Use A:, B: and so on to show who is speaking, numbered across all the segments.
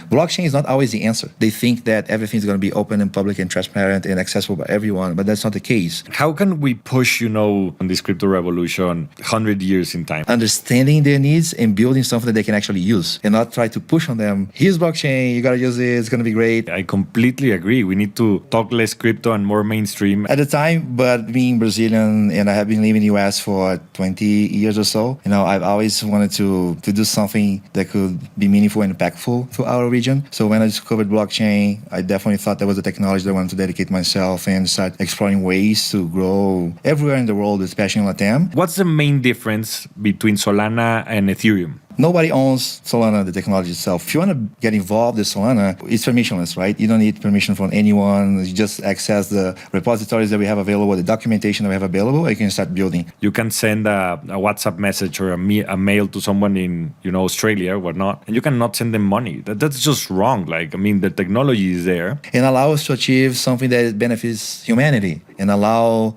A: Blockchain is not always the answer. They think that everything's going to be open and public and transparent and accessible by everyone, but that's not the case.
B: How can we push, on this crypto revolution 100 years in time?
A: Understanding their needs and building something that they can actually use and not try to push on them. Here's blockchain, you got to use it, it's going to be great.
B: I completely agree. We need to talk less crypto and more mainstream.
A: At the time, but being Brazilian and I have been living in the US for 20 years or so, I've always wanted to do something that could be meaningful and impactful to our region. So when I discovered blockchain, I definitely thought that was a technology that I wanted to dedicate myself and start exploring ways to grow everywhere in the world, especially in Latam.
B: What's the main difference between Solana and Ethereum?
A: Nobody owns Solana, the technology itself. If you want to get involved with Solana, it's permissionless, right? You don't need permission from anyone. You just access the repositories that we have available, the documentation that we have available, and you can start building.
B: You can send a WhatsApp message or a mail to someone in, Australia or whatnot, and you cannot send them money. That's just wrong. The technology is there.
A: And allow us to achieve something that benefits humanity and allow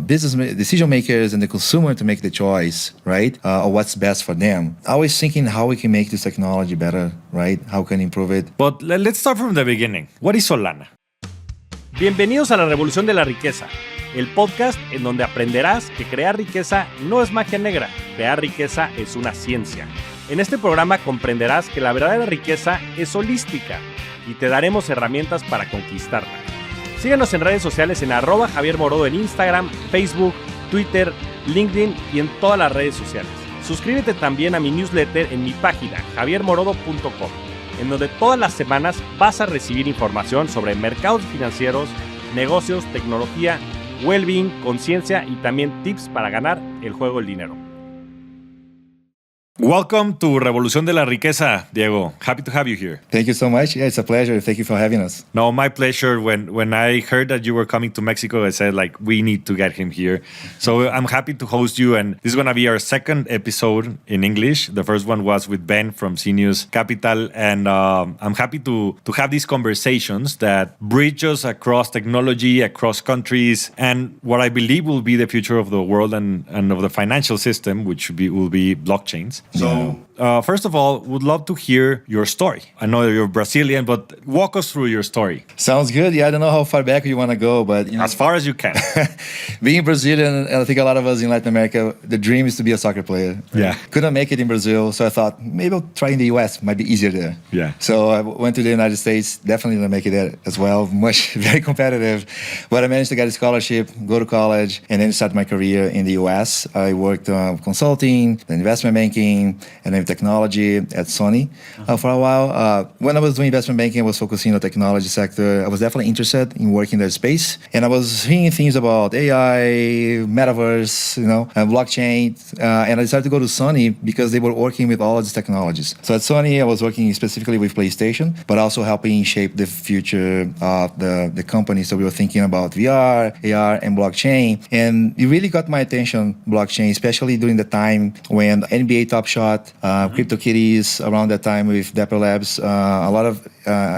A: business decision makers and the consumer to make the choice, right, of what's best for them. Always thinking how we can make this technology better, right? How can improve it?
B: But let's start from the beginning. What is Solana?
C: Bienvenidos a la Revolución de la Riqueza, el podcast en donde aprenderás que crear riqueza no es magia negra, crear riqueza es una ciencia. En este programa comprenderás que la verdadera riqueza es holística y te daremos herramientas para conquistarla. Síguenos en redes sociales en @JavierMorodo en Instagram, Facebook, Twitter, LinkedIn y en todas las redes sociales. Suscríbete también a mi newsletter en mi página javiermorodo.com, en donde todas las semanas vas a recibir información sobre mercados financieros, negocios, tecnología, well-being, conciencia y también tips para ganar el juego del dinero.
B: Welcome to Revolución de la Riqueza, Diego. Happy to have you here.
A: Thank you so much. Yeah, it's a pleasure. Thank you for having us.
B: No, my pleasure. When I heard that you were coming to Mexico, I said, we need to get him here. So I'm happy to host you. And this is going to be our second episode in English. The first one was with Ben from Senius Capital. And I'm happy to have these conversations that bridge us across technology, across countries, and what I believe will be the future of the world and of the financial system, which will be blockchains. So, first of all, would love to hear your story. I know you're Brazilian, but walk us through your story.
A: Sounds good. Yeah, I don't know how far back you want to go, but
B: as far as you can.
A: Being Brazilian, and I think a lot of us in Latin America, the dream is to be a soccer player.
B: Yeah.
A: Couldn't make it in Brazil, so I thought maybe I'll try in the US. Might be easier there.
B: Yeah.
A: So I went to the United States. Definitely didn't make it there as well. Very competitive, but I managed to get a scholarship, go to college, and then start my career in the US. I worked consulting, investment banking, and then technology at Sony for a while. When I was doing investment banking, I was focusing on the technology sector. I was definitely interested in working in that space. And I was hearing things about AI, metaverse, and blockchain. And I decided to go to Sony because they were working with all of these technologies. So at Sony, I was working specifically with PlayStation, but also helping shape the future of the company. So we were thinking about VR, AR, and blockchain. And it really got my attention, blockchain, especially during the time when NBA Top Shot, CryptoKitties around that time with Dapper Labs. A lot of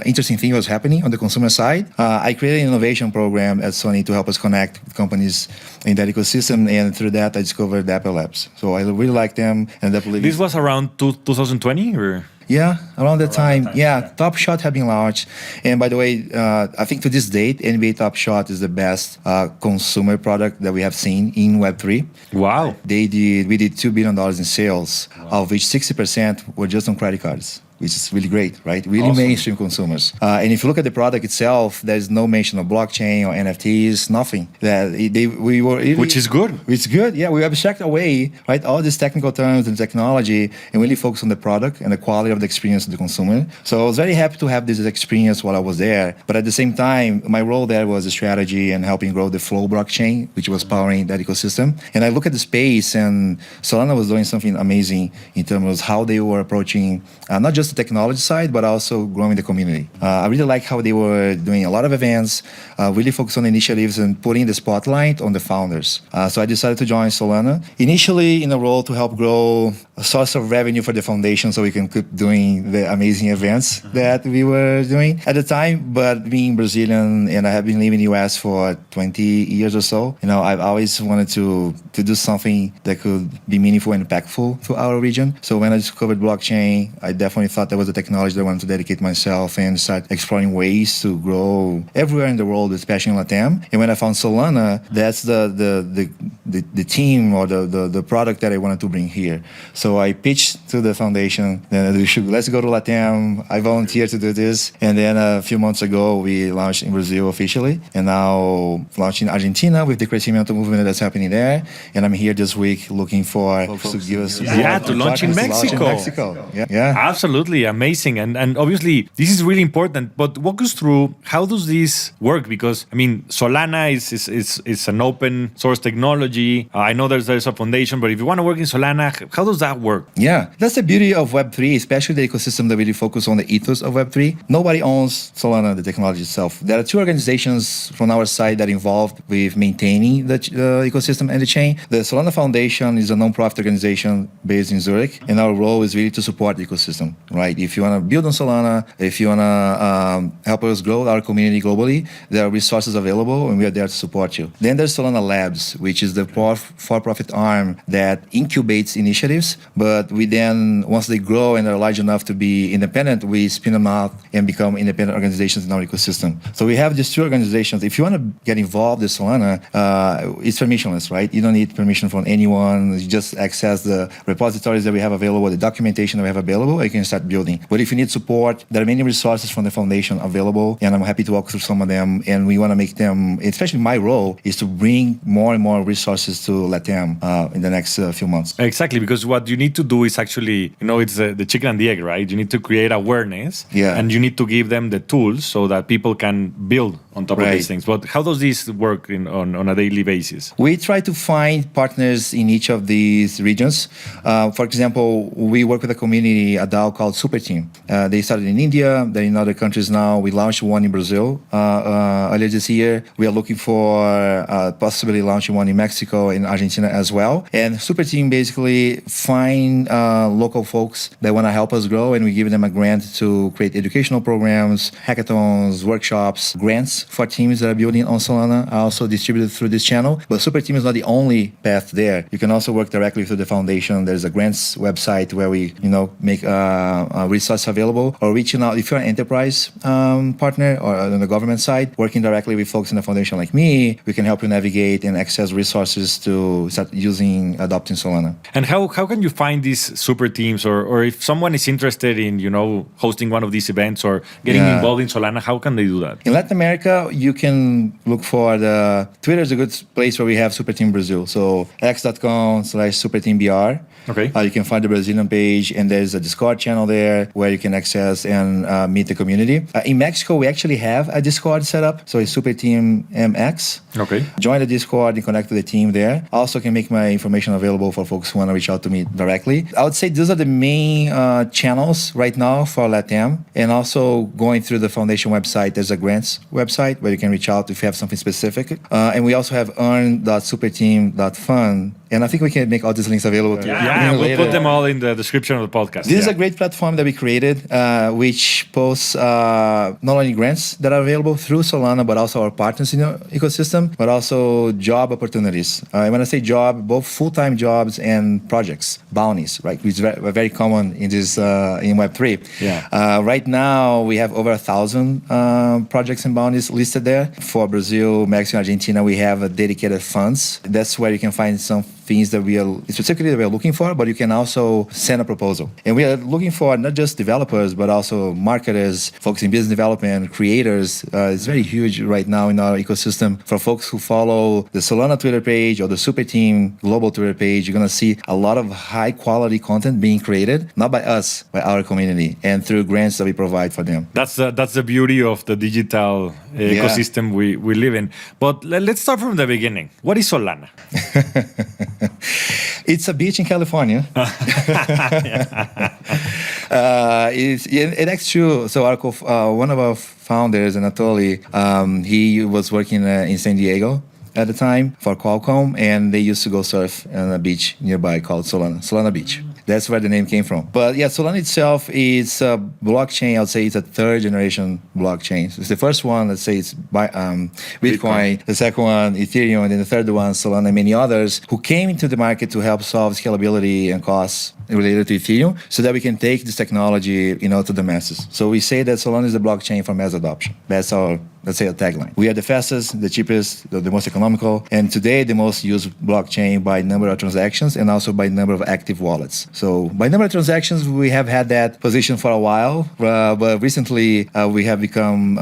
A: interesting things was happening on the consumer side. I created an innovation program at Sony to help us connect with companies in that ecosystem, and through that, I discovered Dapper Labs. So I really like them. And
B: this was around 2020, or?
A: Yeah, around that time. Yeah, Top Shot had been launched. And by the way, I think to this date, NBA Top Shot is the best consumer product that we have seen in Web3.
B: Wow.
A: We did $2 billion in sales, of which 60% were just on credit cards, which is really great, right? Really awesome. Mainstream consumers. And if you look at the product itself, there's no mention of blockchain or NFTs, nothing. Which is good. It's good, yeah. We abstract away, right, all these technical terms and technology and really focus on the product and the quality of the experience of the consumer. So I was very happy to have this experience while I was there. But at the same time, my role there was a strategy and helping grow the Flow blockchain, which was powering that ecosystem. And I look at the space, and Solana was doing something amazing in terms of how they were approaching not just the technology side, but also growing the community. I really like how they were doing a lot of events, really focused on initiatives and putting the spotlight on the founders. So I decided to join Solana, initially in a role to help grow a source of revenue for the foundation so we can keep doing the amazing events that we were doing at the time. But being Brazilian, and I have been living in the US for 20 years or so, I've always wanted to do something that could be meaningful and impactful to our region. So when I discovered blockchain, I definitely thought thought that was a technology that I wanted to dedicate myself and start exploring ways to grow everywhere in the world, especially in Latam. And when I found Solana, that's the team or the product that I wanted to bring here. So I pitched to the foundation, then let's go to Latam. I volunteered to do this. And then a few months ago, we launched in Brazil officially, and now launched in Argentina with the Crecimiento movement that's happening there. And I'm here this week looking for folks to give us support.
B: To launch in Mexico.
A: Yeah.
B: Absolutely amazing. And obviously, this is really important. But walk us through, how does this work? Because, I mean, Solana is an open source technology. I know there's a foundation, but if you want to work in Solana, how does that work?
A: Yeah, that's the beauty of Web3, especially the ecosystem that really focus on the ethos of Web3. Nobody owns Solana, the technology itself. There are two organizations from our side that are involved with maintaining the ecosystem and the chain. The Solana Foundation is a non-profit organization based in Zurich, and our role is really to support the ecosystem, right? If you want to build on Solana, if you want to help us grow our community globally, there are resources available, and we are there to support you. Then there's Solana Labs, which is the for-profit arm that incubates initiatives, but we then, once they grow and are large enough to be independent, we spin them out and become independent organizations in our ecosystem. So we have these two organizations. If you want to get involved in Solana, it's permissionless, right? You don't need permission from anyone. You just access the repositories that we have available, the documentation that we have available, and you can start building. But if you need support, there are many resources from the foundation available, and I'm happy to walk through some of them. And we want to make them, especially my role, is to bring more and more resources to LATAM in the next few months.
B: Exactly, because what you need to do is actually, it's the chicken and the egg, right? You need to create awareness, and you need to give them the tools so that people can build on top of these things. But how does this work on a daily basis?
A: We try to find partners in each of these regions. For example, we work with a community, a DAO called Super Team. They started in India, they're in other countries now. We launched one in Brazil earlier this year. We are looking for possibly launching one in Mexico and Argentina as well. And Super Team basically find local folks that want to help us grow, and we give them a grant to create educational programs, hackathons, workshops, grants for teams that are building on Solana are also distributed through this channel. But Super Team is not the only path there. You can also work directly through the foundation. There's a grants website where we, make resources available, or reaching out if you're an enterprise partner or on the government side, working directly with folks in the foundation like me. We can help you navigate and access resources to start adopting Solana.
B: And how can you find these super teams, or if someone is interested in, hosting one of these events or getting involved in Solana, how can they do that?
A: In Latin America, you can look for Twitter is a good place where we have Super Team Brazil. So x.com/superteambr.
B: Okay.
A: You can find the Brazilian page, and there's a Discord channel there where you can access and meet the community. In Mexico, we actually have a Discord set up. So it's Super Team MX.
B: Okay.
A: Join the Discord and connect to the team there. I also can make my information available for folks who want to reach out to me directly. I would say those are the main channels right now for LATAM. And also going through the foundation website, there's a grants website where you can reach out if you have something specific. And we also have earn.superteam.fun. And I think we can make all these links available to you.
B: Yeah, we'll put them all in the description of the podcast.
A: This is a great platform that we created, which posts not only grants that are available through Solana, but also our partners in the ecosystem, but also job opportunities. And when I say job, both full-time jobs and projects, bounties, right? Which is very common in this in Web3.
B: Yeah.
A: Right now, we have over 1,000 projects and bounties listed there. For Brazil, Mexico, Argentina, we have dedicated funds. That's where you can find some things that we are looking for, but you can also send a proposal. And we are looking for not just developers, but also marketers, folks in business development, creators. It's very huge right now in our ecosystem. For folks who follow the Solana Twitter page or the Super Team global Twitter page, you're going to see a lot of high quality content being created, not by us, by our community, and through grants that we provide for them.
B: That's the beauty of the digital ecosystem we live in. But let's start from the beginning. What is Solana?
A: It's a beach in California. It's true. So one of our founders, Anatoly, he was working in San Diego at the time for Qualcomm, and they used to go surf on a beach nearby called Solana Beach. That's where the name came from. But yeah, Solana itself is a blockchain. I would say it's a third generation blockchain. So it's the first one, let's say it's Bitcoin. The second one, Ethereum. And then the third one, Solana, and many others who came into the market to help solve scalability and costs related to Ethereum, so that we can take this technology, to the masses. So we say that Solana is the blockchain for mass adoption. That's our, let's say, a tagline. We are the fastest, the cheapest, the most economical, and today the most used blockchain by number of transactions and also by number of active wallets. So by number of transactions, we have had that position for a while, but recently we have become,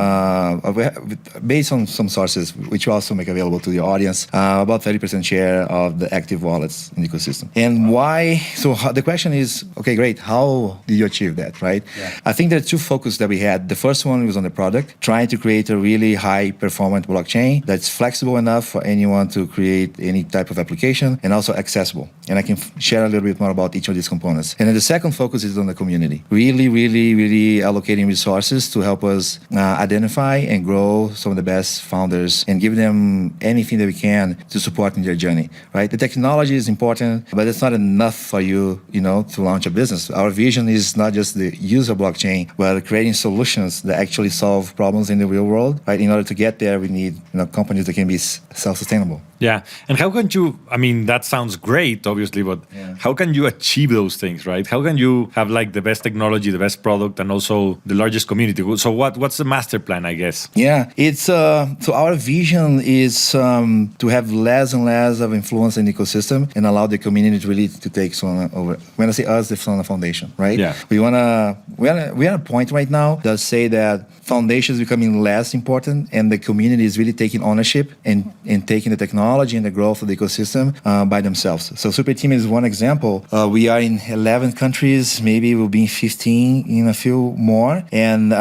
A: based on some sources, which we also make available to the audience, about 30% share of the active wallets in the ecosystem. And why? So the question is, okay, great. How did you achieve that, right? Yeah. I think there are two focuses that we had. The first one was on the product, trying to create a really high performant blockchain that's flexible enough for anyone to create any type of application and also accessible. And I can share a little bit more about each of these components. And then the second focus is on the community. Really allocating resources to help us identify and grow some of the best founders and give them anything that we can to support in their journey, right? The technology is important, but it's not enough for you, to launch a business. Our vision is not just the use of blockchain, but creating solutions that actually solve problems in the real world, right? In order to get there, we need, companies that can be self-sustainable.
B: Yeah. And how can you, that sounds great, obviously, but how can you achieve those things, right? How can you have like the best technology, the best product, and also the largest community? So what's the master plan, I guess?
A: Yeah, it's, so our vision is to have less and less of influence in the ecosystem and allow the community to really to take Solana over. When I say us, the Solana Foundation, right? Yeah. We are at a point right now that say that foundation is becoming less important and the community is really taking ownership and taking the technology and the growth of the ecosystem by themselves. So Super Team is one example. We are in 11 countries, maybe we'll be in 15 in a few more. And,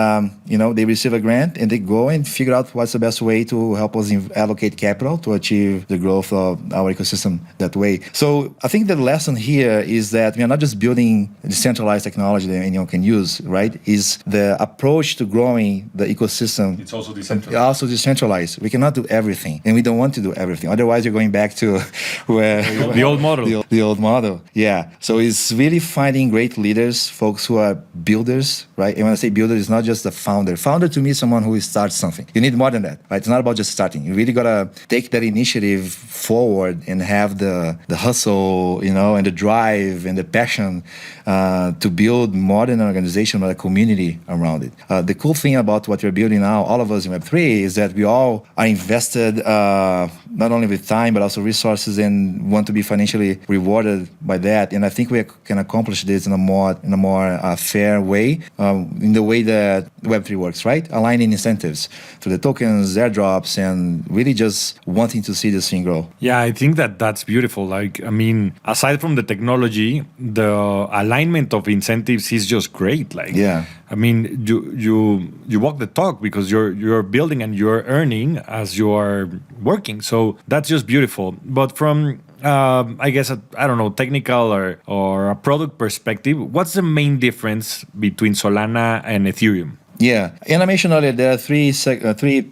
A: they receive a grant and they go and figure out what's the best way to help us allocate capital to achieve the growth of our ecosystem that way. So I think the lesson here is that we are not just building decentralized technology that anyone can use, right? Is the approach to growing the ecosystem.
B: It's also decentralized.
A: Also decentralized. We cannot do everything, and we don't want to do everything. Otherwise, you're going back to where
B: the old model.
A: The old model, yeah. So it's really finding great leaders, folks who are builders, right? And when I say builder, it's not just a founder. Founder to me is someone who starts something. You need more than that, right? It's not about just starting. You really gotta take that initiative forward and have the hustle, and the drive and the passion to build more than an organization, but a community around it. The cool thing about what we're building now, all of us in Web3, is that we all are invested not only with time, but also resources and want to be financially rewarded by that. And I think we can accomplish this in a more fair way, in the way that Web3 works, right? Aligning incentives to the tokens, airdrops, and really just wanting to see this thing grow.
B: Yeah, I think that's beautiful. Aside from the technology, the alignment of incentives is just great. You walk the talk because you're building and you're earning as you are working. So that's just beautiful. But from I guess technical or a product perspective, what's the main difference between Solana and Ethereum?
A: Yeah, and I mentioned earlier there are three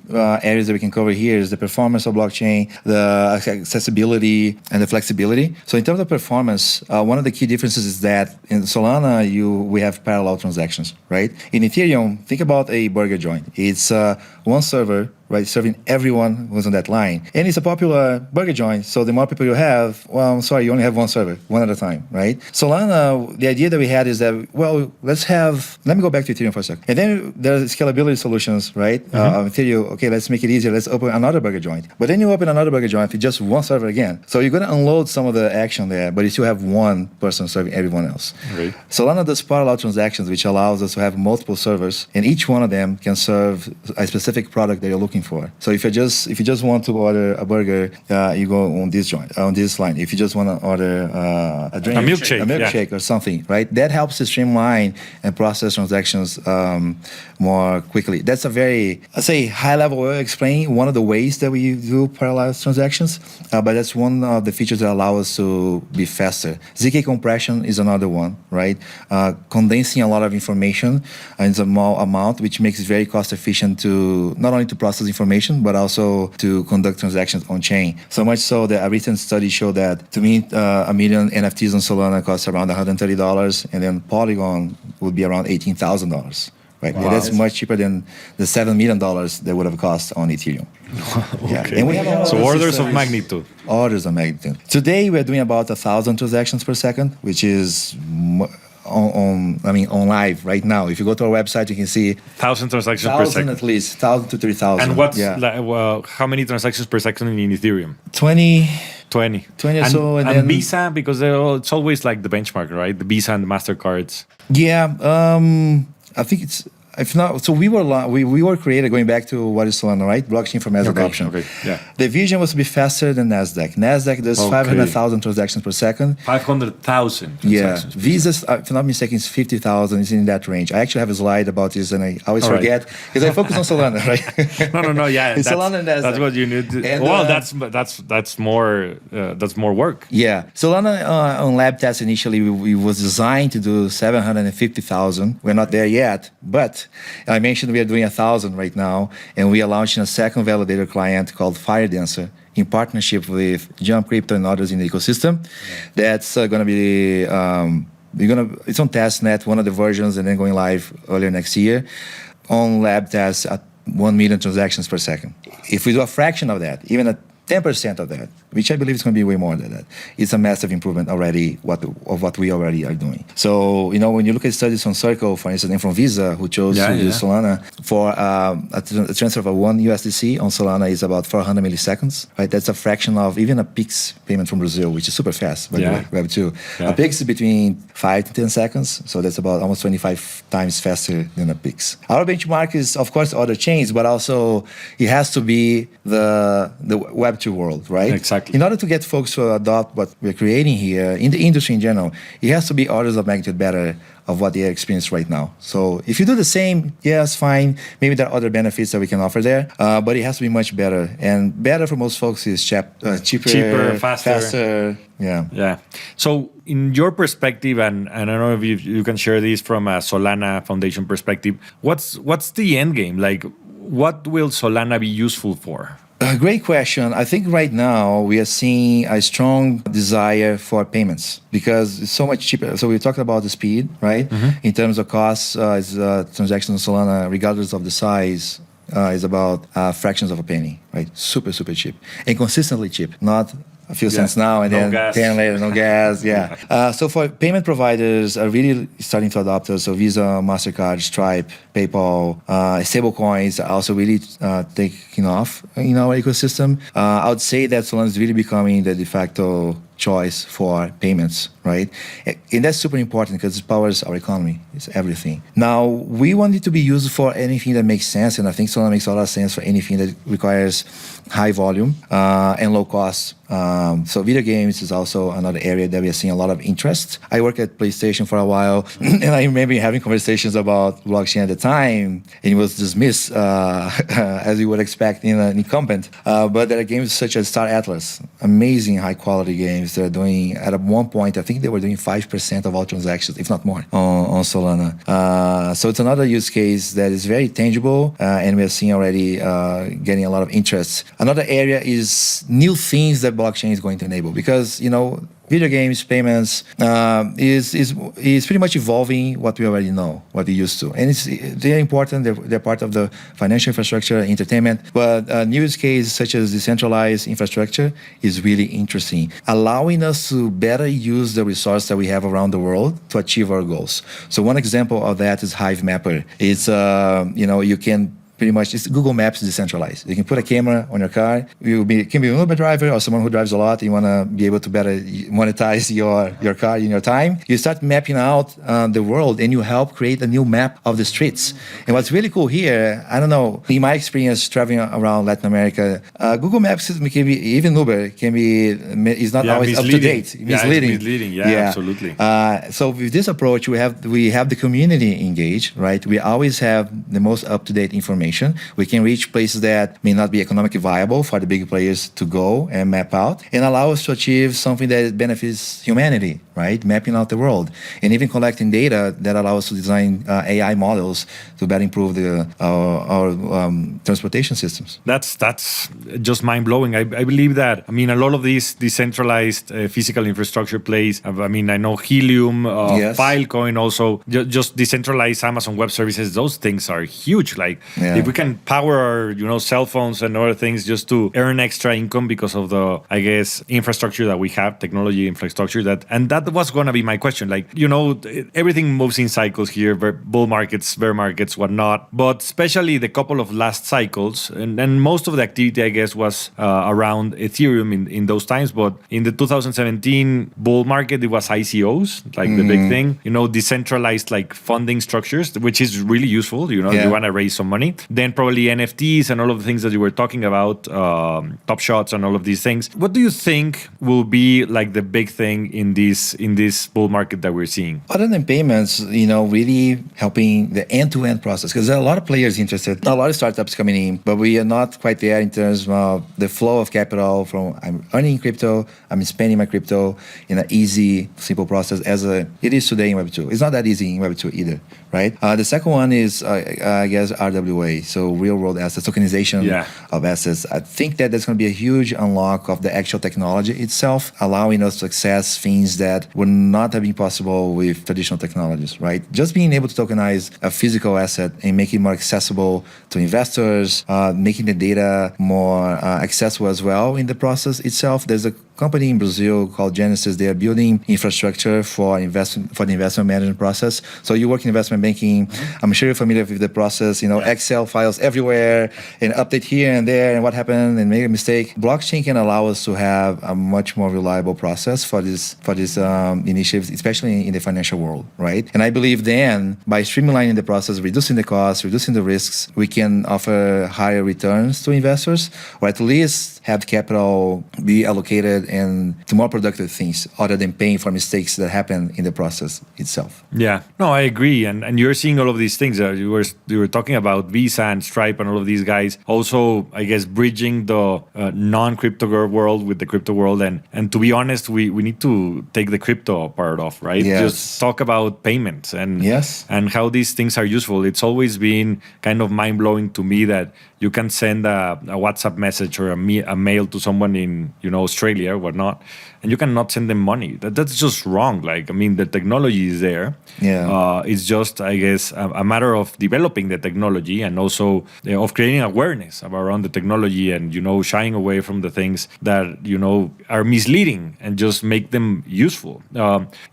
A: areas that we can cover here: is the performance of blockchain, the accessibility, and the flexibility. So in terms of performance, one of the key differences is that in Solana we have parallel transactions, right? In Ethereum, think about a burger joint. It's one server, right, serving everyone who's on that line. And it's a popular burger joint, so the more people you have, you only have one server, one at a time, right? Solana, the idea that we had is that, let me go back to Ethereum for a second. And then there's scalability solutions, right? Ethereum, okay, let's make it easier. Let's open another burger joint. But then you open another burger joint with just one server again. So you're going to unload some of the action there, but you still have one person serving everyone else. Right. Solana does parallel transactions, which allows us to have multiple servers, and each one of them can serve a specific product that you're looking for. So if you just want to order a burger, you go on this joint, on this line. If you just want to order a drink,
B: a milkshake
A: or something, right? That helps to streamline and process transactions more quickly. That's a very, high level way of explaining one of the ways that we do parallel transactions, but that's one of the features that allow us to be faster. ZK compression is another one, right? Condensing a lot of information in a small amount, which makes it very cost efficient to not only to process information, but also to conduct transactions on chain. So much so that a recent study showed that to mint 1 million NFTs on Solana costs around $130, and then Polygon would be around $18,000. right?
B: Wow.
A: And that's much cheaper than the $7 million that would have cost on Ethereum.
B: Okay.
A: And we have
B: So orders of
A: systems-
B: magnitude.
A: Orders of magnitude. Today we're doing about 1,000 transactions per second, which is on live right now. If you go to our website, you can see
B: 1,000 transactions per
A: 1,000
B: second.
A: at least, 1,000 to 3,000.
B: And what's
A: yeah.
B: how many transactions per second in Ethereum?
A: 20.
B: 20.
A: 20 or
B: and,
A: so, and
B: and
A: then-
B: Visa, because it's always like the benchmark, right? The Visa and the MasterCards.
A: Yeah, I think it's if not. So we were created going back to what is Solana, right? Blockchain for mass adoption.
B: Okay. Yeah.
A: The vision was to be faster than Nasdaq. Nasdaq does 500,000 transactions per second.
B: 500,000.
A: Yeah, Visa's, if I'm not mistaken, is 50,000. It's in that range. I actually have a slide about this, and I always
B: All right.
A: forget because I focus on Solana, right?
B: No. Yeah,
A: It's Solana and Nasdaq.
B: that's what you need.
A: And,
B: That's more work.
A: Yeah, Solana on lab test initially we was designed to do 750,000. We're not there yet, but I mentioned we are doing 1,000 right now, and we are launching a second validator client called FireDancer in partnership with Jump Crypto and others in the ecosystem. That's going to be it's on testnet, one of the versions, and then going live earlier next year on lab tests at 1 million transactions per second. If we do a fraction of that, even at 10% of that, which I believe is going to be way more than that, it's a massive improvement already of what we already are doing. So, when you look at studies from Circle, for instance, and from Visa, who chose to use Solana for a transfer of $1 USDC on Solana is about 400 milliseconds, right? That's a fraction of even a PIX payment from Brazil, which is super fast, by the way, Web2.
B: Yeah.
A: A PIX is between 5 to 10 seconds, so that's about almost 25 times faster than a PIX. Our benchmark is, of course, other chains, but also it has to be the Web2 world, right?
B: Exactly.
A: In order to get folks to adopt what we're creating here, in the industry in general, it has to be orders of magnitude better of what they experience right now. So if you do the same, yes, fine. Maybe there are other benefits that we can offer there, but it has to be much better. And better for most folks is cheaper, faster. Yeah.
B: Yeah. So, in your perspective, and I don't know if you can share this from a Solana Foundation perspective, what's the end game? Like, what will Solana be useful for?
A: Great question. I think right now we are seeing a strong desire for payments because it's so much cheaper. So we talked about the speed, right? In terms of costs, transactions on Solana, regardless of the size, is about fractions of a penny, right? Super, super cheap and consistently cheap, not a few cents now and
B: no
A: then
B: gas.
A: 10 later, no gas. Yeah. So for payment providers are really starting to adopt us. So Visa, MasterCard, Stripe, PayPal, stable coins are also really taking off in our ecosystem. I would say that Solana is really becoming the de facto choice for payments, right? And that's super important because it powers our economy. It's everything. Now, we want it to be used for anything that makes sense, and I think Solana makes a lot of sense for anything that requires high volume and low cost. So video games is also another area that we are seeing a lot of interest. I worked at PlayStation for a while, and I remember having conversations about blockchain at the time, and it was dismissed as you would expect in an incumbent. But there are games such as Star Atlas, amazing high quality games. They're doing, at one point, I think they were doing 5% of all transactions, if not more, on Solana. So it's another use case that is very tangible, and we are seeing already getting a lot of interest. Another area is new things that blockchain is going to enable, because video games, payments is pretty much evolving what we already know, what we used to, and they're important. They're part of the financial infrastructure, entertainment. But new use cases such as decentralized infrastructure is really interesting, allowing us to better use the resource that we have around the world to achieve our goals. So one example of that is Hive Mapper. It's you can pretty much, it's Google Maps decentralized. You can put a camera on your car. It can be an Uber driver or someone who drives a lot. You want to be able to better monetize your car in your time. You start mapping out the world, and you help create a new map of the streets. And what's really cool here, I don't know, in my experience traveling around Latin America, Google Maps can be, even Uber is not always up to date.
B: Misleading. It's misleading. Yeah, absolutely.
A: So with this approach, we have the community engaged, right? We always have the most up-to-date information. information. We can reach places that may not be economically viable for the big players to go and map out, and allow us to achieve something that benefits humanity, right? Mapping out the world, and even collecting data that allow us to design AI models to better improve our transportation systems.
B: That's just mind blowing. I believe that. I mean, a lot of these decentralized physical infrastructure plays. I mean, I know Helium,
A: Yes.
B: Filecoin, also just decentralized Amazon Web Services. Those things are huge. Like if we can power our cell phones and other things just to earn extra income because of the infrastructure that we have, technology infrastructure. That was going to be my question. Like everything moves in cycles here, bull markets, bear markets, whatnot. But especially the couple of last cycles, and most of the activity, I guess, was around Ethereum in those times. But in the 2017 bull market, it was ICOs, like the big thing. Decentralized like funding structures, which is really useful. You want to raise some money. Then probably NFTs and all of the things that you were talking about, Top Shots and all of these things. What do you think will be like the big thing in this bull market that we're seeing?
A: Other than payments, really helping the end-to-end process, because there are a lot of players interested, a lot of startups coming in, but we are not quite there in terms of the flow of capital from I'm earning crypto, I'm spending my crypto in an easy, simple process as it is today in Web2. It's not that easy in Web2 either, right? The second one is, I guess, RWA, so real-world assets, tokenization of assets. I think that there's going to be a huge unlock of the actual technology itself, allowing us to access things that would not have been possible with traditional technologies, right? Just being able to tokenize a physical asset and make it more accessible to investors, making the data more accessible as well in the process itself. There's a company in Brazil called Genesis. They are building infrastructure for the investment management process. So you work in investment banking. I'm sure you're familiar with the process. Excel files everywhere and update here and there and what happened and make a mistake. Blockchain can allow us to have a much more reliable process for this initiatives, especially in the financial world, right? And I believe then by streamlining the process, reducing the costs, reducing the risks, we can offer higher returns to investors, or at least have capital be allocated and to more productive things other than paying for mistakes that happen in the process itself.
B: Yeah, no, I agree. And you're seeing all of these things. You were talking about Visa and Stripe and all of these guys. Also, I guess, bridging the non-crypto world with the crypto world. And to be honest, we need to take the crypto part off, right?
A: Yes.
B: Just talk about payments and how these things are useful. It's always been kind of mind-blowing to me that you can send a WhatsApp message or a mail to someone in Australia or whatnot, and you cannot send them money. That's just wrong. Like, I mean, the technology is there. It's just, I guess, a matter of developing the technology and also of creating awareness around the technology and shying away from the things that are misleading and just make them useful.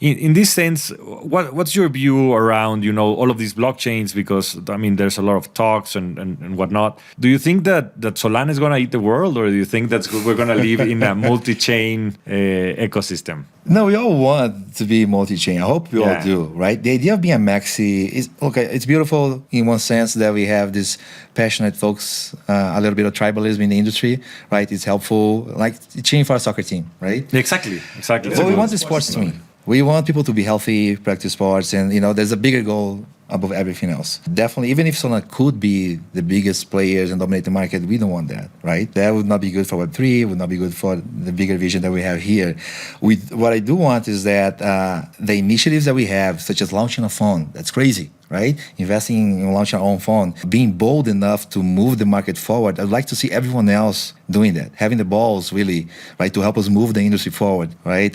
B: In this sense, what's your view around all of these blockchains? Because I mean, there's a lot of talks and whatnot. Do you think that Solana is going to eat the world, or do you think that we're going to live in a multi-chain ecosystem?
A: No, we all want to be multi-chain. I hope we all do, right? The idea of being a maxi is, okay, it's beautiful in one sense that we have these passionate folks, a little bit of tribalism in the industry, right? It's helpful, like cheering for a soccer team, right?
B: Exactly.
A: But we want the sports to win. We want people to be healthy, practice sports, and there's a bigger goal above everything else. Definitely, even if Solana could be the biggest players and dominate the market, we don't want that, right? That would not be good for Web3, would not be good for the bigger vision that we have here. What I do want is that the initiatives that we have, such as launching a phone, that's crazy, right? Investing in launching our own phone, being bold enough to move the market forward. I'd like to see everyone else doing that, having the balls really, right, to help us move the industry forward, right?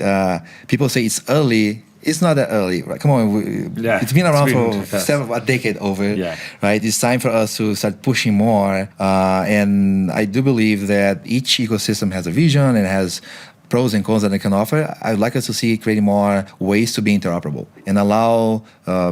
A: People say it's early. It's not that early, right? Come on, it's been around for a decade over, right? It's time for us to start pushing more. And I do believe that each ecosystem has a vision and has pros and cons that it can offer. I'd like us to see creating more ways to be interoperable and allow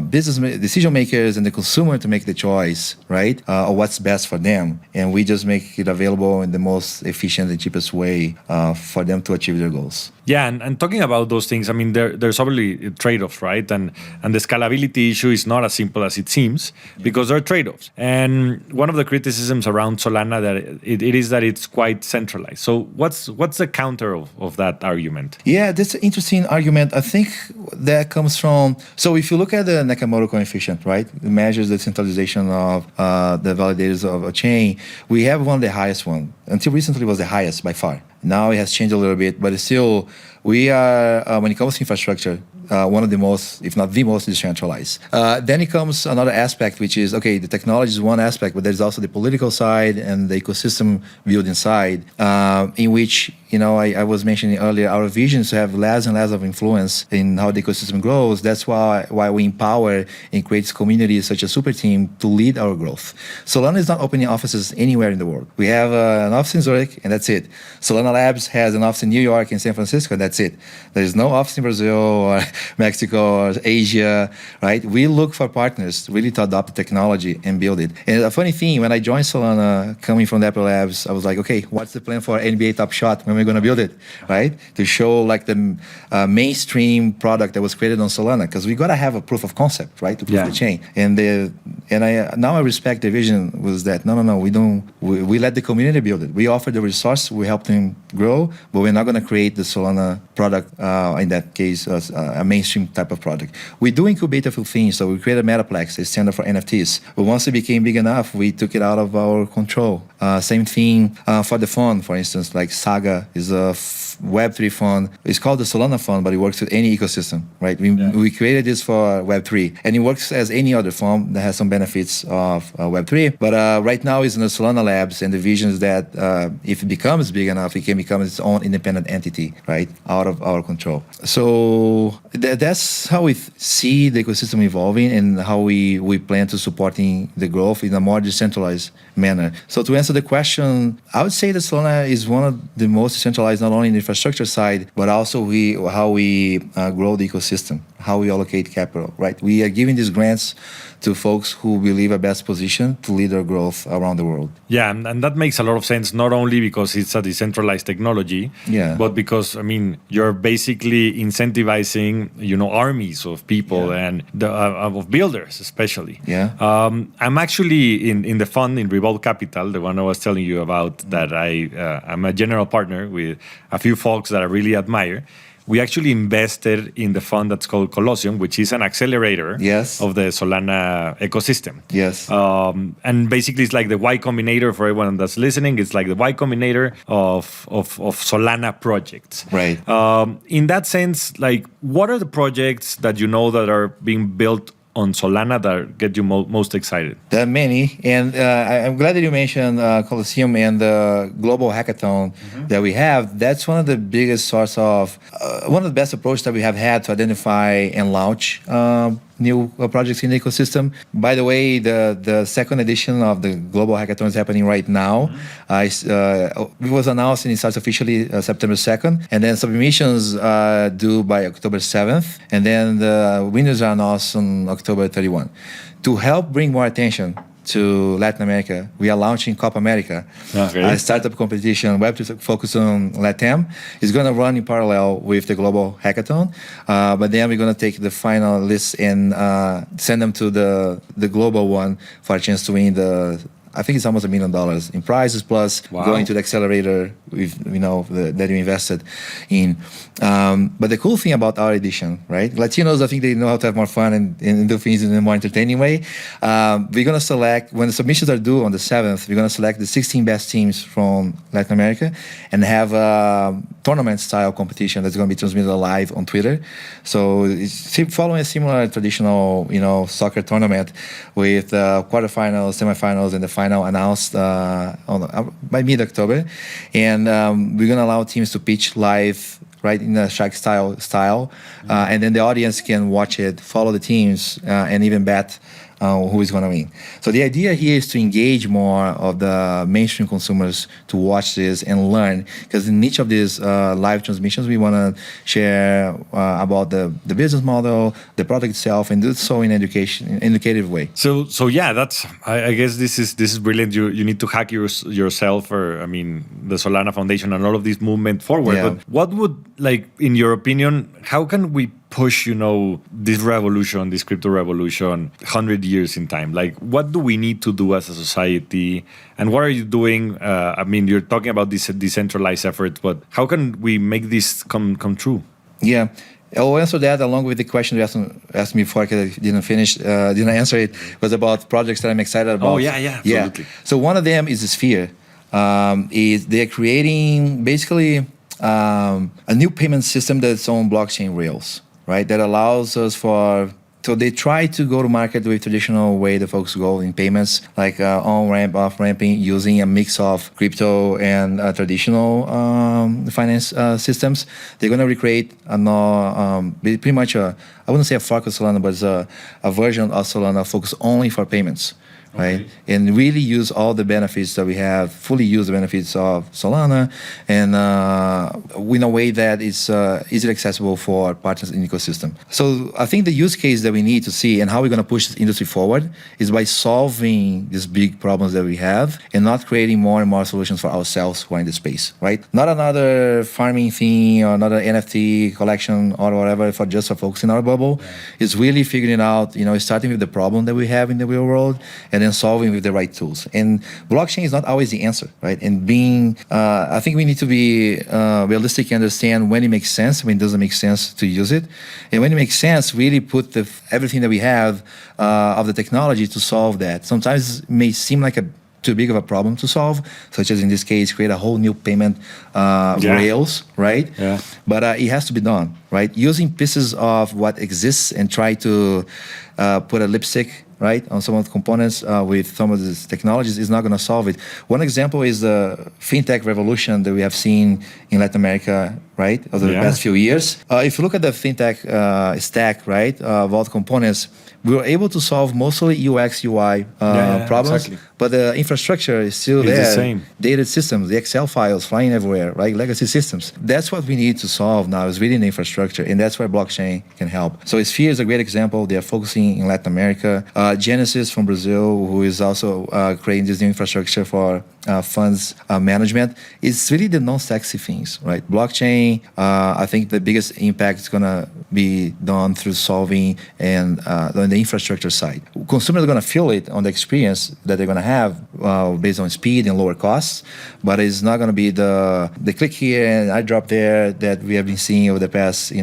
A: business decision makers and the consumer to make the choice, right, of what's best for them. And we just make it available in the most efficient and cheapest way for them to achieve their goals.
B: Yeah, and talking about those things, I mean, there's obviously trade-offs, right? And the scalability issue is not as simple as it seems because there are trade-offs. And one of the criticisms around Solana that it is that it's quite centralized. So what's the counter of of that argument?
A: Yeah, that's an interesting argument. I think that comes from, so if you look at the Nakamoto coefficient, right, it measures the centralization of the validators of a chain. We have one of the highest one. Until recently, it was the highest by far. Now it has changed a little bit, but it's still, we are, when it comes to infrastructure, one of the most, if not the most decentralized. Then it comes another aspect, which is, okay, the technology is one aspect, but there's also the political side and the ecosystem building side, in which, I was mentioning earlier, our vision is to have less and less of influence in how the ecosystem grows. That's why we empower and create communities such as Super Team to lead our growth. Solana is not opening offices anywhere in the world. We have an office in Zurich, and that's it. Solana Labs has an office in New York and San Francisco, and that's it. There's no office in Brazil or Mexico or Asia, right? We look for partners really to adopt the technology and build it. And a funny thing, when I joined Solana, coming from the Apple Labs, I was like, okay, what's the plan for NBA Top Shot? When we're going to build it, right? To show like the mainstream product that was created on Solana, because we got to have a proof of concept, right? To prove the chain. And I respect the vision was that, no, we let the community build it. We offer the resource, we help them grow, but we're not going to create the Solana product, in that case, a mainstream type of product. We do incubate a few things, so we created Metaplex, a standard for NFTs. But once it became big enough, we took it out of our control. Same thing for the fund, for instance, like Saga is a Web3 fund. It's called the Solana Fund, but it works with any ecosystem, right? We created this for Web3, and it works as any other fund that has some benefits of Web3. But right now it's in the Solana Labs, and the vision is that if it becomes big enough, it can become its own independent entity, right? Out of our control. So that's how we see the ecosystem evolving and how we plan to supporting the growth in a more decentralized manner. So to answer the question, I would say that Solana is one of the most decentralized, not only in the infrastructure side, but also how we grow the ecosystem, how we allocate capital, right? We are giving these grants to folks who believe are best positioned to lead our growth around the world.
B: Yeah, and that makes a lot of sense, not only because it's a decentralized technology, but because, you're basically incentivizing, armies of people and of builders, especially. I'm actually in the fund in Revolve Capital, the one I was telling you about, that I'm a general partner with a few folks that I really admire. We actually invested in the fund that's called Colosseum, which is an accelerator of the Solana ecosystem. And basically, it's like the Y Combinator for everyone that's listening. It's like the Y Combinator of Solana projects.
A: Right.
B: In that sense, like, what are the projects that that are being built on Solana that get you most excited?
A: There are many, and I'm glad that you mentioned Colosseum and the global hackathon that we have. That's one of the biggest source of, one of the best approaches that we have had to identify and launch new projects in the ecosystem. By the way, the second edition of the Global Hackathon is happening right now. It was announced and it starts officially September 2nd. And then submissions are due by October 7th. And then the winners are announced on October 31. To help bring more attention to Latin America, we are launching Copa America, a startup competition, Web2 focused on LATAM. It's going to run in parallel with the Global Hackathon, but then we're going to take the final list and send them to the global one for a chance to win I think it's almost $1 million in prizes, plus going to the accelerator that you invested in. But the cool thing about our edition, right? Latinos, I think they know how to have more fun and do things in a more entertaining way. We're going to select, when the submissions are due on the 7th, we're going to select the 16 best teams from Latin America and have a tournament-style competition that's going to be transmitted live on Twitter. So it's following a similar traditional, soccer tournament with quarterfinals, semifinals, and the final announced by mid-October. And we're going to allow teams to pitch live, right, in a Shark style. And then the audience can watch it, follow the teams, and even bet who is going to win. So the idea here is to engage more of the mainstream consumers to watch this and learn, because in each of these live transmissions, we want to share about the business model, the product itself, and do so in educative way.
B: So yeah, that's, I guess this is brilliant. You need to hack yourself, or the Solana Foundation and all of this movement forward. But what would, like, in your opinion, how can we push, this revolution, this crypto revolution, 100 years in time? Like, what do we need to do as a society? And what are you doing? You're talking about this decentralized effort, but how can we make this come true?
A: Yeah. I'll answer that along with the question you asked me before, because I didn't answer it. It was about projects that I'm excited about.
B: Oh, yeah, absolutely.
A: Yeah. So one of them is Sphere. They're creating basically a new payment system that's on blockchain rails, right? That allows us so they try to go to market with traditional way the folks go in payments, like on-ramp, off-ramping, using a mix of crypto and traditional finance systems. They're going to recreate pretty much I wouldn't say a fork of Solana, but it's a version of Solana focused only for payments. Right, and really use all the benefits that we have, fully use the benefits of Solana, and in a way that is easily accessible for partners in the ecosystem. So I think the use case that we need to see and how we're going to push this industry forward is by solving these big problems that we have and not creating more and more solutions for ourselves who are in the space, right? Not another farming thing or another NFT collection or whatever for folks in our bubble. Yeah. It's really figuring out, starting with the problem that we have in the real world and then solving with the right tools. And blockchain is not always the answer, right? And I think we need to be realistic and understand when it makes sense, when it doesn't make sense to use it. And when it makes sense, really put everything that we have of the technology to solve that. Sometimes it may seem like too big of a problem to solve, such as in this case, create a whole new payment rails, right?
B: Yeah.
A: But it has to be done, right? Using pieces of what exists and try to put a lipstick, right, on some of the components with some of these technologies is not going to solve it. One example is the fintech revolution that we have seen in Latin America, right, over the past few years. If you look at the fintech stack, right, of all the components, we were able to solve mostly UX, UI problems, exactly. But the infrastructure is still there.
B: The same.
A: Dated systems, the Excel files flying everywhere, right? Legacy systems. That's what we need to solve now, is really the infrastructure, and that's where blockchain can help. So Sphere is a great example. They are focusing in Latin America. Genesis from Brazil, who is also creating this new infrastructure for funds management. It's really the non-sexy things, right? Blockchain, I think the biggest impact is going to be done through solving and on the infrastructure side. Consumers are going to feel it on the experience that they're going to have based on speed and lower costs, but it's not going to be the click here and I drop there that we have been seeing over the past,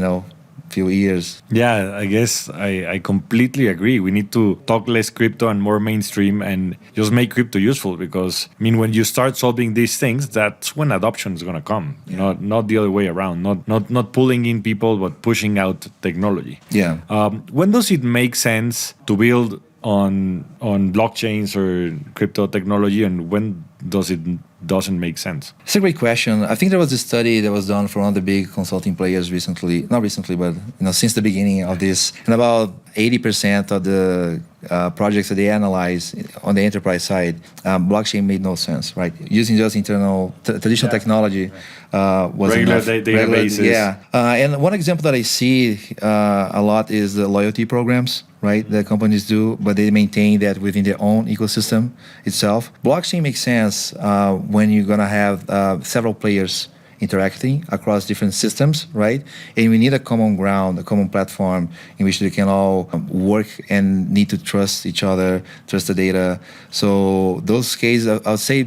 A: few years.
B: Yeah, I guess I completely agree. We need to talk less crypto and more mainstream and just make crypto useful, because when you start solving these things, that's when adoption is going to come. Not the other way around. Not pulling in people, but pushing out technology.
A: Yeah.
B: When does it make sense to build on blockchains or crypto technology, and when doesn't make sense?
A: It's a great question. I think there was a study that was done for one of the big consulting players not recently, but since the beginning of this, and about 80% of the projects that they analyzed on the enterprise side, blockchain made no sense, right? Using just internal traditional technology was
B: regular
A: enough.
B: Databases.
A: Yeah. And one example that I see a lot is the loyalty programs, right, that companies do, but they maintain that within their own ecosystem itself. Blockchain makes sense when you're going to have several players interacting across different systems, right? And we need a common ground, a common platform in which they can all work and need to trust each other, trust the data. So those cases, I would say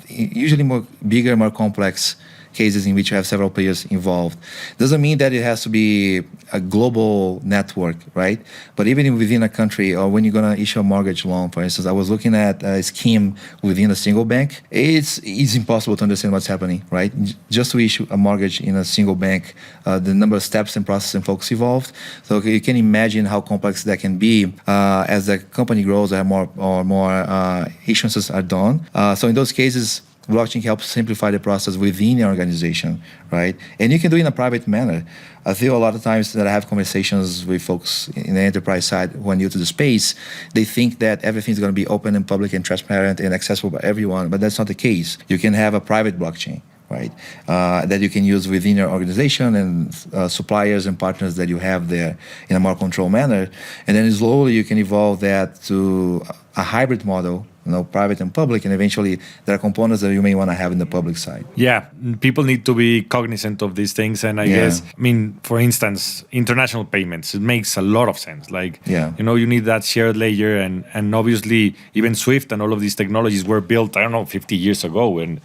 A: usually more bigger, more complex cases in which you have several players involved. Doesn't mean that it has to be a global network, right? But even within a country, or when you're going to issue a mortgage loan, for instance, I was looking at a scheme within a single bank. It's impossible to understand what's happening, right? Just to issue a mortgage in a single bank, the number of steps and processes and folks involved. So you can imagine how complex that can be as the company grows, more issuances are done. So in those cases, blockchain helps simplify the process within the organization, right? And you can do it in a private manner. I feel a lot of times that I have conversations with folks in the enterprise side who are new to the space. They think that everything's going to be open and public and transparent and accessible by everyone, but that's not the case. You can have a private blockchain, right? That you can use within your organization and suppliers and partners that you have there in a more controlled manner. And then slowly you can evolve that to a hybrid model, private and public, and eventually there are components that you may want to have in the public side.
B: Yeah, people need to be cognizant of these things, and I guess, for instance, international payments, it makes a lot of sense. Like, you need that shared layer, and obviously even Swift and all of these technologies were built, 50 years ago, and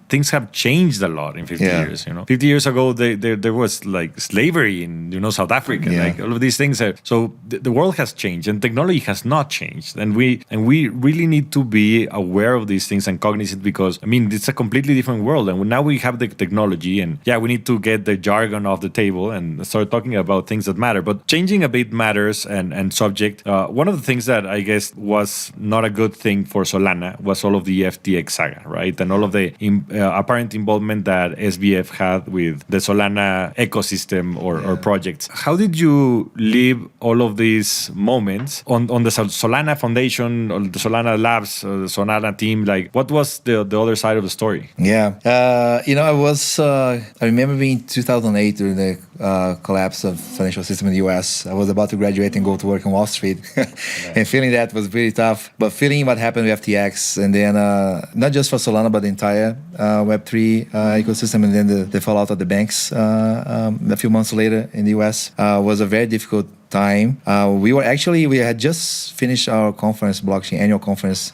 B: things have changed a lot in 50 years. 50 years ago, there was like slavery in South Africa, like all of these things. So the world has changed, and technology has not changed, and we really need to be aware of these things and cognizant, because it's a completely different world, and now we have the technology, and we need to get the jargon off the table and start talking about things that matter. But changing a bit matters and subject. One of the things that I guess was not a good thing for Solana was all of the FTX saga, right? And all of the apparent involvement that SBF had with the Solana ecosystem or projects. How did you live all of these moments on the Solana Foundation, or the Solana Labs, or the Solana team? Like, what was the other side of the story?
A: I remember being 2008 during the collapse of financial system in the US. I was about to graduate and go to work on Wall Street, and feeling that was really tough. But feeling what happened with FTX, and then not just for Solana, but the entire Web3 ecosystem, and then the fallout of the banks a few months later in the US was a very difficult time. We had just finished our conference, blockchain annual conference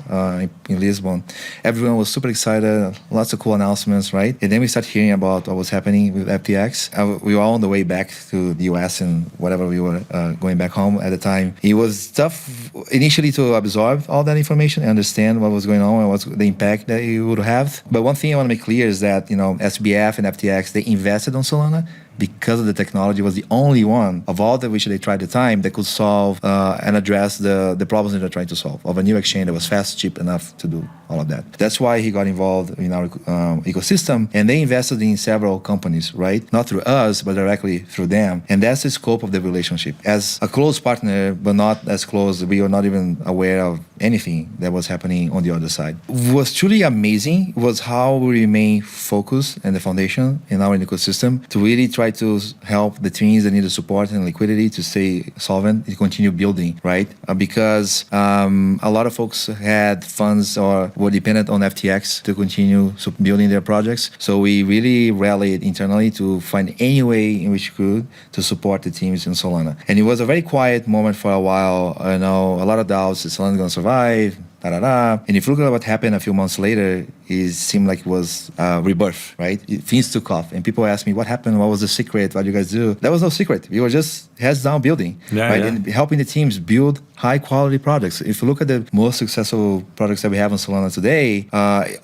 A: in Lisbon. Everyone was super excited, lots of cool announcements, right? And then we started hearing about what was happening with FTX. We were on the way back to the US and whatever, we were going back home at the time. It was tough initially to absorb all that information and understand what was going on and what's the impact that it would have. But one thing I want to make clear is that, SBF and FTX, they invested on Solana because of the technology. Was the only one of all that which they tried at the time that could solve and address the problems that they're trying to solve, of a new exchange that was fast, cheap enough to do all of that. That's why he got involved in our ecosystem, and they invested in several companies, right? Not through us, but directly through them. And that's the scope of the relationship. As a close partner, but not as close, we were not even aware of anything that was happening on the other side. What was truly amazing was how we remain focused in the foundation, in our ecosystem, to really try to help the teams that need the support and liquidity to stay solvent and continue building, right? Because a lot of folks had funds or were dependent on FTX to continue building their projects. So we really rallied internally to find any way in which we could to support the teams in Solana. And it was a very quiet moment for a while. A lot of doubts, is Solana going to survive? And if you look at what happened a few months later, it seemed like it was rebirth, right? Things took off, and people asked me, what happened? What was the secret? What did you guys do? There was no secret. We were just heads down building, right? And helping the teams build high quality products. If you look at the most successful products that we have on Solana today,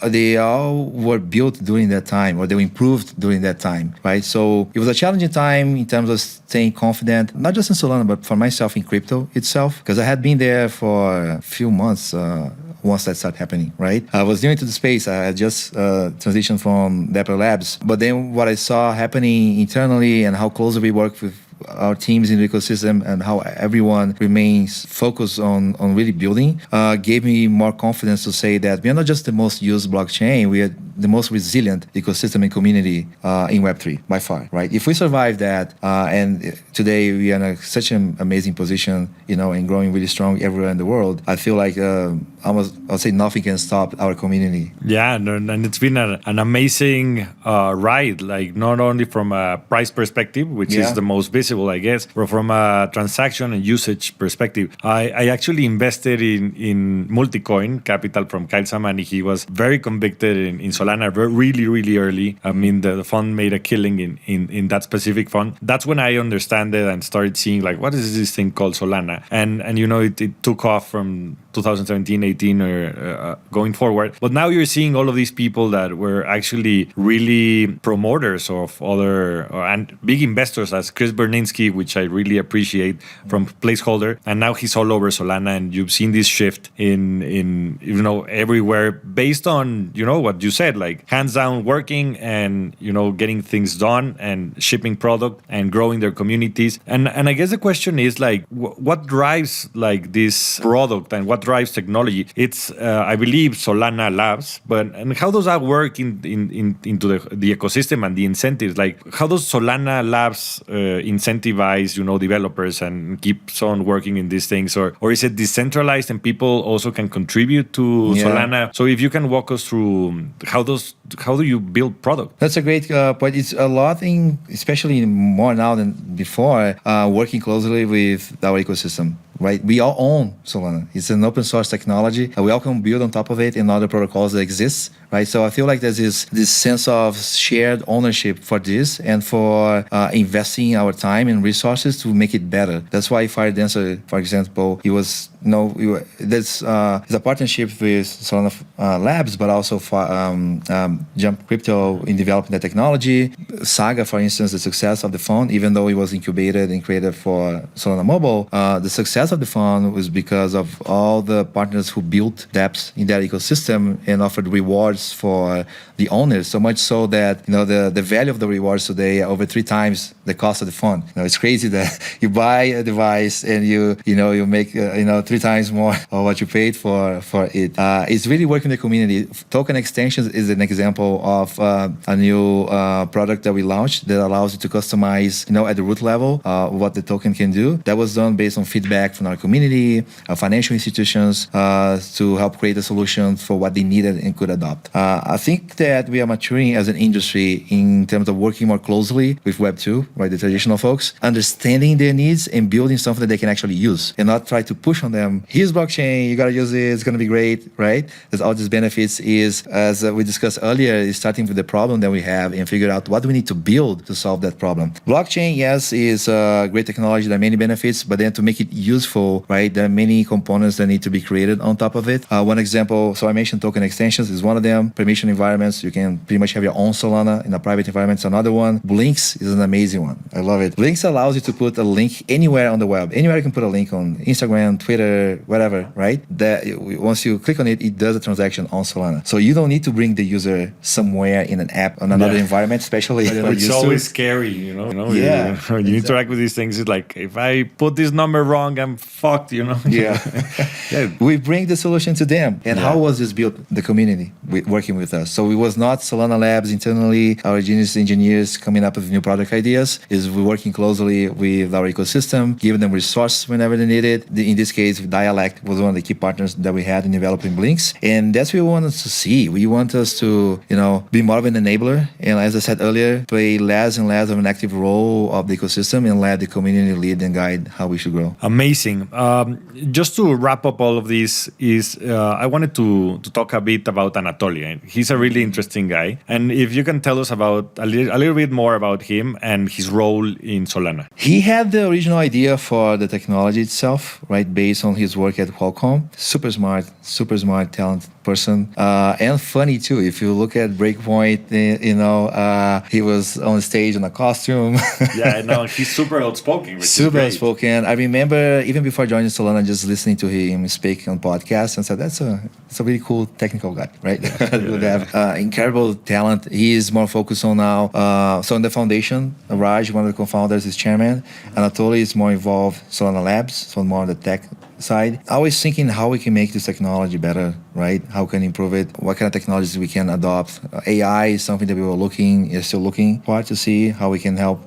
A: they all were built during that time, or they were improved during that time, right? So it was a challenging time in terms of staying confident, not just in Solana, but for myself in crypto itself, because I had been there for a few months once that started happening, right? I was new into the space. I had just transitioned from Dapper Labs. But then what I saw happening internally and how closely we work with our teams in the ecosystem and how everyone remains focused on really building gave me more confidence to say that we are not just the most used blockchain, we are the most resilient ecosystem and community in Web3 by far, right? If we survive that, and today we are in such an amazing position, and growing really strong everywhere in the world, I feel like I'll say nothing can stop our community.
B: Yeah, and it's been an amazing ride, like not only from a price perspective, which is the most visible, I guess, but from a transaction and usage perspective. I actually invested in Multicoin Capital from Kyle Samani. He was very convicted in Solana really, really early. I mean, the fund made a killing in that specific fund. That's when I understand it and started seeing, like, what is this thing called Solana? And it took off from 2017, 18, or going forward. But now you're seeing all of these people that were actually really promoters of other and big investors, as Chris Berninsky, which I really appreciate, from Placeholder. And now he's all over Solana, and you've seen this shift in everywhere based on, what you said, like hands down working and, getting things done and shipping product and growing their communities. And I guess the question is like, what drives like this product and what drives technology? It's, I believe, Solana Labs, and how does that work into the ecosystem and the incentives? Like, how does Solana Labs incentivize, developers and keeps on working in these things? Or is it decentralized and people also can contribute to Solana? So if you can walk us through how do you build product?
A: That's a great point. It's a lot especially more now than before, working closely with our ecosystem. Right, we all own Solana. It's an open source technology. We all can build on top of it and other protocols that exist. Right, so I feel like there's this sense of shared ownership for this and for investing our time and resources to make it better. That's why FireDancer, for example, there's a partnership with Solana Labs, but also Jump Crypto in developing the technology. Saga, for instance, the success of the fund, even though it was incubated and created for Solana Mobile, the success of the fund was because of all the partners who built dApps in that ecosystem and offered rewards for the owners, so much so that the value of the rewards today are over 3 times the cost of the fund. It's crazy that you buy a device and you make 3 times more of what you paid for it. It's really working in the community. Token extensions is an example of a new product that we launched that allows you to customize at the root level what the token can do. That was done based on feedback from our community, financial institutions, to help create a solution for what they needed and could adopt. I think that we are maturing as an industry in terms of working more closely with Web2, right, the traditional folks, understanding their needs and building something that they can actually use and not try to push on them. Here's blockchain, you got to use it, it's going to be great, right? There's all these benefits is, as we discussed earlier, is starting with the problem that we have and figure out what do we need to build to solve that problem. Blockchain, yes, is a great technology. There are many benefits, but then to make it useful, right, there are many components that need to be created on top of it. One example, so I mentioned token extensions is one of them. Permission environments, you can pretty much have your own Solana in a private environment. It's another one. Blinks is an amazing one. I love it. Blinks allows you to put a link anywhere on the web. Anywhere you can put a link on Instagram, Twitter, whatever, right? That once you click on it, it does a transaction on Solana. So you don't need to bring the user somewhere in an app on another enviment, especially.
B: It's always scary,
A: Yeah.
B: When you interact with these things, it's like, if I put this number wrong, I'm fucked,
A: Yeah.
B: Yeah.
A: We bring the solution to them. And how was this built? The community working with us. So it was not Solana Labs internally, our genius engineers coming up with new product ideas. Is we're working closely with our ecosystem, giving them resources whenever they need it. In this case, Dialect was one of the key partners that we had in developing Blinks. And that's what we want us to see. We want us to, be more of an enabler. And as I said earlier, play less and less of an active role of the ecosystem and let the community lead and guide how we should grow.
B: Amazing. Just to wrap up all of this I wanted to talk a bit about Anatoly. He's a really interesting guy. And if you can tell us about a little bit more about him and his role in Solana.
A: He had the original idea for the technology itself, right, based on his work at Qualcomm. Super smart, talented person. And funny too. If you look at Breakpoint, he was on stage in a costume.
B: Yeah, no, he's super outspoken.
A: Super outspoken. I remember even before joining Solana, just listening to him speak on podcasts and said, that's a really cool technical guy, right? Would have incredible talent. He is more focused on now. So in the foundation, Raj, one of the co-founders, is chairman. Anatoly is more involved, Solana Labs, so more on the tech side. Always thinking how we can make this technology better, right? How can we improve it? What kind of technologies we can adopt? AI is something that we are still looking for to see how we can help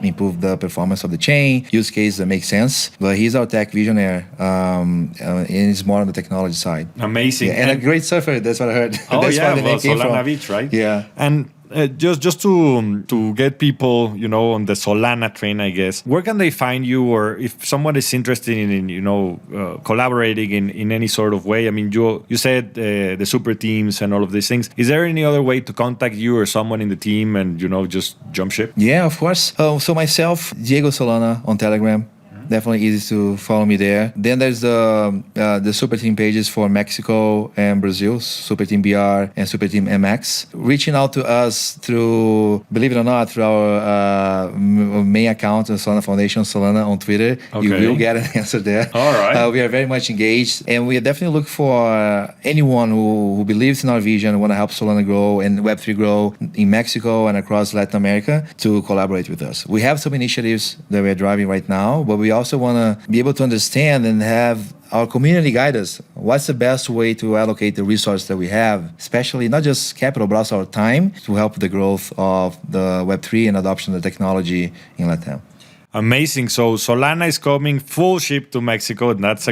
A: improve the performance of the chain, use cases that make sense. But he's our tech visionary, and he's more on the technology side.
B: Amazing.
A: Yeah, and a great surfer, that's what I heard.
B: Oh,
A: that's
B: yeah,
A: why the name came
B: Solana
A: from.
B: Beach, right?
A: Yeah.
B: And just to get people, on the Solana train, I guess, where can they find you? Or if someone is interested in collaborating in any sort of way? I mean, you said the super teams and all of these things. Is there any other way to contact you or someone in the team and, just jump ship?
A: Yeah, of course. So myself, Diego Solana on Telegram. Definitely easy to follow me there. Then there's the Super Team pages for Mexico and Brazil, Super Team BR and Super Team MX. Reaching out to us through, believe it or not, through our main account, the Solana Foundation, Solana on Twitter.
B: Okay.
A: You will get an answer there.
B: All right.
A: We are very much engaged, and we definitely look for anyone who believes in our vision, want to help Solana grow and Web3 grow in Mexico and across Latin America to collaborate with us. We have some initiatives that we're driving right now, but we also want to be able to understand and have our community guide us. What's the best way to allocate the resource that we have, especially not just capital, but also our time to help the growth of the Web3 and adoption of the technology in Latam.
B: Amazing. So Solana is coming full ship to Mexico, and that's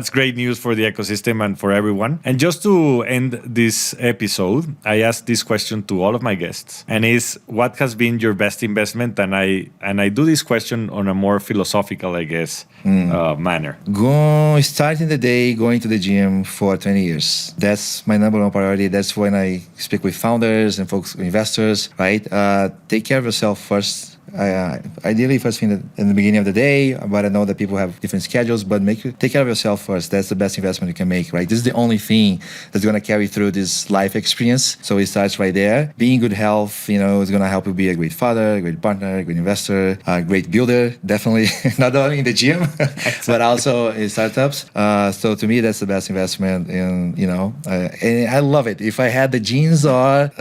B: great news for the ecosystem and for everyone. And just to end this episode, I asked this question to all of my guests, and is what has been your best investment? And I do this question on a more philosophical, I guess, manner.
A: Starting the day, going to the gym for 20 years. That's my number one priority. That's when I speak with founders and folks, investors, right? Take care of yourself first. Ideally first thing in the beginning of the day, but I know that people have different schedules, but take care of yourself first. That's the best investment you can make, right? This is the only thing that's going to carry through this life experience. So it starts right there. Being in good health, is going to help you be a great father, a great partner, a great investor, a great builder, definitely not only in the gym, but also in startups. So to me, that's the best investment and I love it. If I had the genes or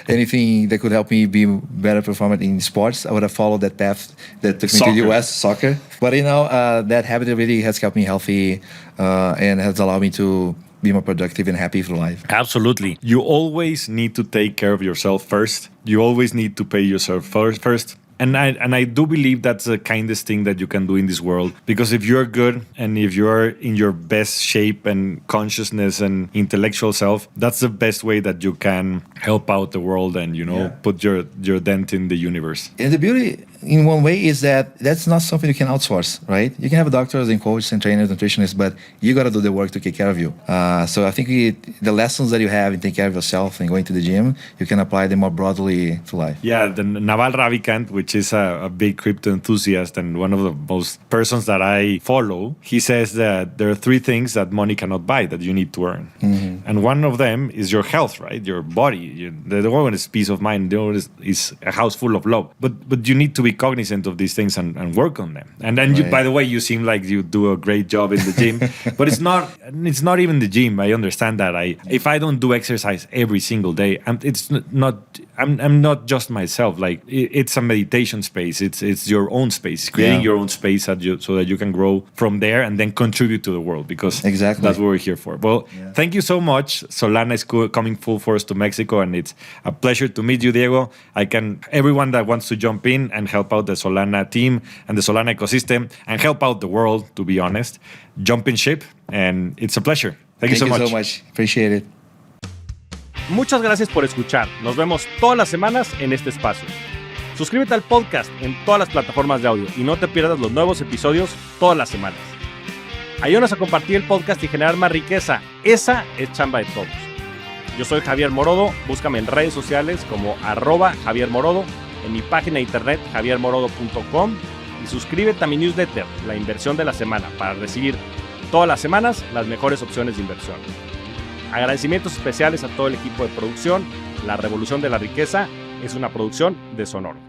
A: anything that could help me be better performant in sports, I would have followed that path that took me to the US, soccer. But that habit really has kept me healthy and has allowed me to be more productive and happy through life.
B: Absolutely. You always need to take care of yourself first. You always need to pay yourself first. And I do believe that's the kindest thing that you can do in this world, because if you're good and if you're in your best shape and consciousness and intellectual self, that's the best way that you can help out the world and put your dent in the universe.
A: And the beauty in one way is that that's not something you can outsource, right? You can have doctors and coaches and trainers, nutritionists, but you got to do the work to take care of you. So I think the lessons that you have in taking care of yourself and going to the gym, you can apply them more broadly to life.
B: Yeah, the Naval Ravikant, which is a big crypto enthusiast and one of the most persons that I follow, he says that there are 3 things that money cannot buy that you need to earn. Mm-hmm. And one of them is your health, right? Your body. The other one is peace of mind. The other is a house full of love. But you need to be cognizant of these things and work on them. And then, by the way, you seem like you do a great job in the gym. But it's not even the gym. I understand that. If I don't do exercise every single day, I'm not just myself. Like it's a meditation space. It's your own space. Creating your own space so that you can grow from there and then contribute to the world, because
A: exactly
B: that's what we're here for. Well, thank you so much. Solana is coming full force to Mexico, and it's a pleasure to meet you, Diego. Everyone that wants to jump in and help out the Solana team and the Solana ecosystem and help out the world, to be honest, jump in ship, and it's a pleasure. Thank you so much.
A: Appreciate it.
C: Muchas gracias por escuchar. Nos vemos todas las semanas en este espacio. Suscríbete al podcast en todas las plataformas de audio y no te pierdas los nuevos episodios todas las semanas. Ayúdanos a compartir el podcast y generar más riqueza. Esa es chamba de todos. Yo soy Javier Morodo. Búscame en redes sociales como @JavierMorodo, en mi página de internet javiermorodo.com, y suscríbete a mi newsletter, La Inversión de la Semana, para recibir todas las semanas las mejores opciones de inversión. Agradecimientos especiales a todo el equipo de producción. La Revolución de la Riqueza es una producción de Sonoro.